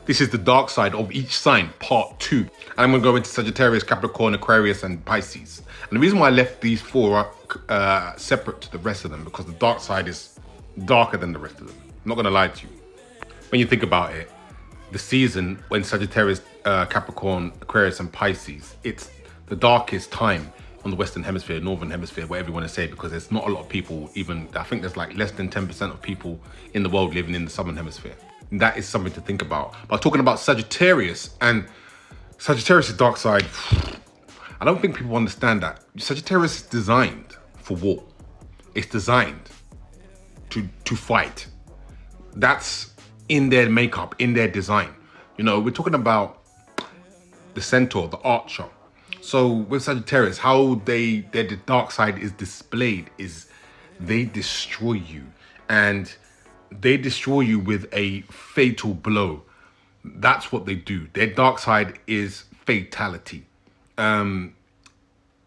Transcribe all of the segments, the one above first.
This is the dark side of each sign, part 2. And I'm going to go into Sagittarius, Capricorn, Aquarius, and Pisces. And the reason why I left these 4 separate to the rest of them, because the dark side is darker than the rest of them. I'm not going to lie to you. When you think about it, the season when Sagittarius, Capricorn, Aquarius, and Pisces, it's the darkest time on the Western Hemisphere, Northern Hemisphere, whatever you want to say, because there's not a lot of people, even, I think there's like less than 10% of people in the world living in the Southern Hemisphere. And that is something to think about. But talking about Sagittarius, and Sagittarius' dark side, I don't think people understand that. Sagittarius is designed for war. It's designed to fight. That's in their makeup, in their design. You know, we're talking about the centaur, the archer. So with Sagittarius, how their dark side is displayed is they destroy you, and they destroy you with a fatal blow. That's what they do. Their dark side is fatality. Yeah,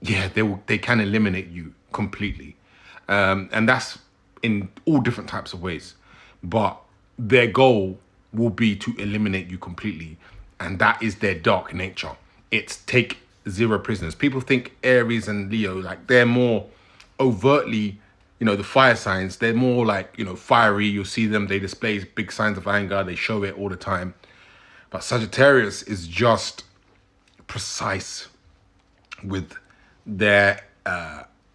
they can eliminate you completely, and that's in all different types of ways. But their goal will be to eliminate you completely, and that is their dark nature. It's take 0 prisoners. People think Aries and Leo, like, they're more overtly, you know, the fire signs, they're more like, you know, fiery. You'll see them, they display big signs of anger, they show it all the time. But Sagittarius is just precise with their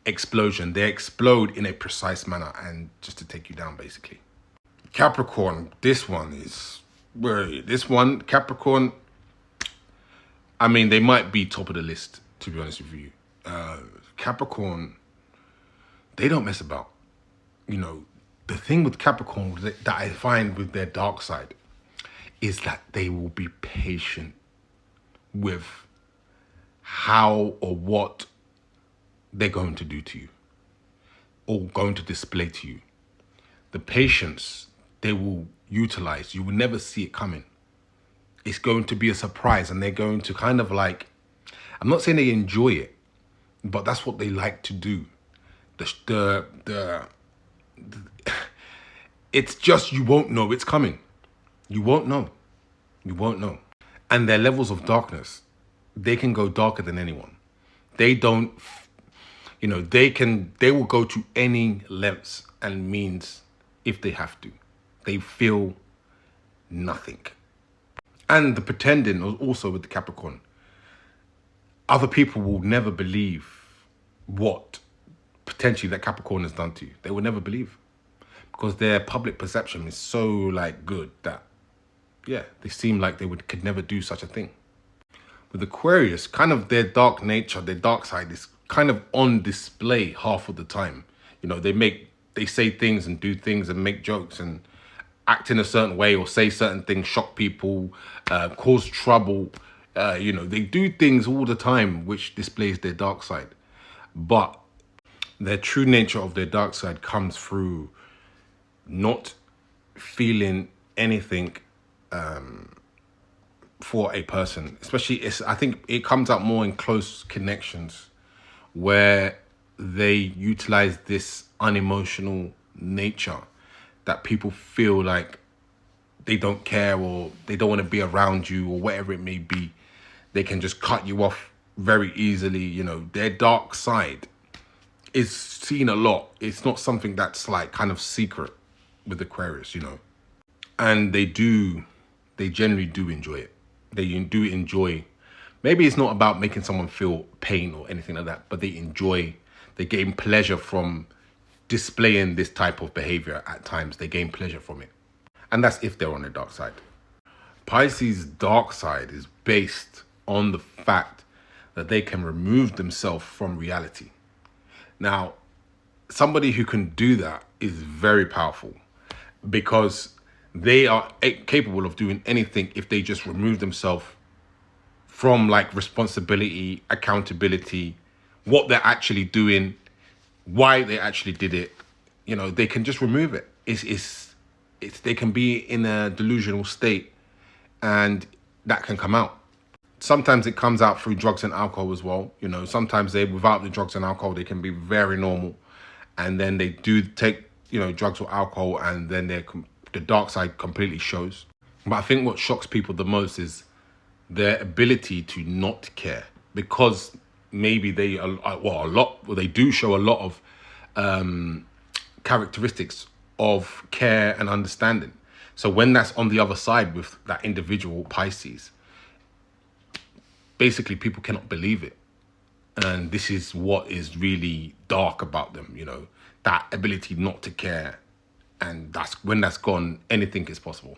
explosion. They explode in a precise manner, and just to take you down, basically. Capricorn, this one, Capricorn, I mean, they might be top of the list, to be honest with you. Capricorn, they don't mess about. You know, the thing with Capricorn that I find with their dark side is that they will be patient with how or what they're going to do to you or going to display to you. The patience they will utilize, you will never see it coming. It's going to be a surprise, and they're going to kind of like, I'm not saying they enjoy it, but that's what they like to do. It's just, you won't know it's coming. You won't know. You won't know. And their levels of darkness, they can go darker than anyone. They don't, you know, they will go to any lengths and means if they have to. They feel nothing. And the pretending also with the Capricorn. Other people will never believe what potentially that Capricorn has done to you. They will never believe, because their public perception is so like good that, yeah, they seem like they could never do such a thing. With Aquarius, kind of their dark nature, their dark side is kind of on display half of the time. You know, they say things and do things and make jokes and act in a certain way or say certain things, shock people, cause trouble. You know, they do things all the time which displays their dark side. But their true nature of their dark side comes through not feeling anything for a person. Especially, I think it comes out more in close connections where they utilize this unemotional nature that people feel like they don't care or they don't want to be around you or whatever it may be. They can just cut you off very easily. You know, their dark side is seen a lot. It's not something that's like kind of secret with Aquarius, you know. And they generally do enjoy it. They do enjoy, maybe it's not about making someone feel pain or anything like that, but they gain pleasure from displaying this type of behavior at times. They gain pleasure from it. And that's if they're on the dark side. Pisces' dark side is based on the fact that they can remove themselves from reality. Now, somebody who can do that is very powerful, because they are capable of doing anything if they just remove themselves from like responsibility, accountability, what they're actually doing, why they actually did it. You know, they can just remove it. They can be in a delusional state, and that can come out. Sometimes it comes out through drugs and alcohol as well. You know, sometimes without the drugs and alcohol, they can be very normal, and then they do take, you know, drugs or alcohol, and then the dark side completely shows. But I think what shocks people the most is their ability to not care, because maybe they are well, a lot, well, they do show a lot of characteristics of care and understanding. So when that's on the other side with that individual Pisces, basically people cannot believe it. And this is what is really dark about them, you know, that ability not to care. And that's when that's gone, anything is possible.